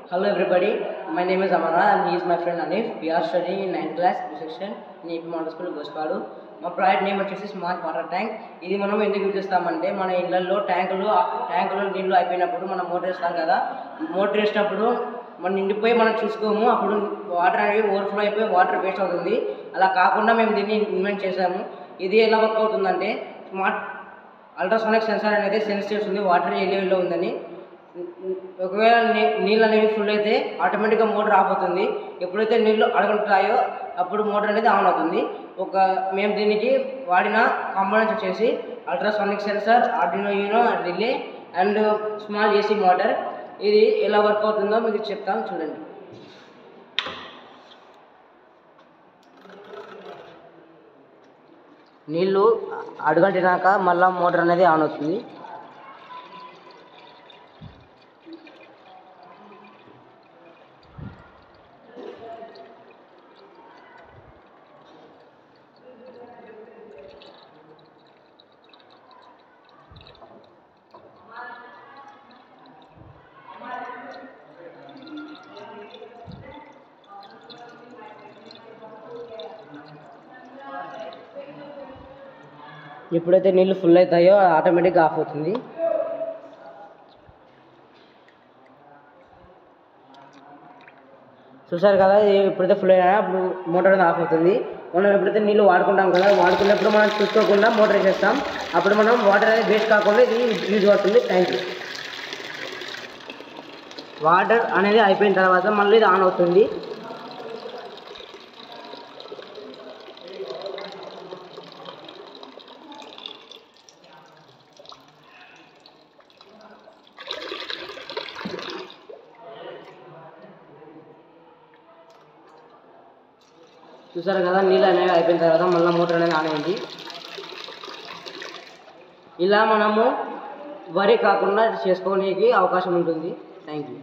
Hello everybody, my name is Amara and he is my friend Anif. We are studying in 9th class B section in AP Model School Gospadu. మా project name వచ్చేసి smart water tank. ఇది మనం ఎందుకు use చేస్తామంటే మన ఇళ్లలో ట్యాంకులో నీళ్ళు అయిపోయినప్పుడు మనం మోటార్ వేస్తాం కదా, మోటార్ వేసినప్పుడు మనం నిండిపోయి మనం చూసుకోము, అప్పుడు వాటర్ అనేవి ఓవర్ఫ్లో అయిపోయి వాటర్ వేస్ట్ అవుతుంది. అలా కాకుండా మేము దీన్ని ఇన్వెంట్ చేసాము. ఇది ఎలా వర్క్ అవుతుందంటే స్మార్ట్ అల్ట్రాసోనిక్ సెన్సార్ అనేది సెన్స్ చేస్తుంది వాటర్ ఏ లెవెల్లో ఉందని. ఒకవేళ నీళ్ళు అనేవి ఫుల్ అయితే ఆటోమేటిక్గా మోటార్ ఆఫ్ అవుతుంది. ఎప్పుడైతే నీళ్ళు అడుగుంటాయో అప్పుడు మోటార్ అనేది ఆన్ అవుతుంది. మేము దీనికి వాడిన కాంపోనెంట్స్ వచ్చేసి ultrasonic sensor, Arduino Uno, relay and small AC motor. ఇది ఎలా వర్క్ అవుతుందో మీకు చెప్తాను, చూడండి. నీళ్ళు అడుగంటినాక మళ్ళీ మోటార్ అనేది ఆన్ అవుతుంది. ఎప్పుడైతే నీళ్ళు ఫుల్ అవుతాయో ఆటోమేటిక్గా ఆఫ్ అవుతుంది. చూసారు కదా, ఎప్పుడైతే ఫుల్ అయినా అప్పుడు మోటార్ అనేది ఆఫ్ అవుతుంది. మనం ఎప్పుడైతే నీళ్ళు వాడుకుంటాం కదా, వాడుకున్నప్పుడు మనం చూసుకోకుండా మోటార్ వేసేస్తాం, అప్పుడు మనం వాటర్ అనేది వేస్ట్ కాకుండా ఇది యూజ్ అవుతుంది. Thank you. వాటర్ అనేది అయిపోయిన తర్వాత మళ్ళీ ఇది ఆన్ అవుతుంది. చూసారు కదా, నీళ్ళు అనేవి అయిపోయిన తర్వాత మళ్ళీ మోటార్ అనేది ఆన్ అయింది. ఇలా మనము వరి కాకుండా చేసుకోవడానికి అవకాశం ఉంటుంది. Thank you.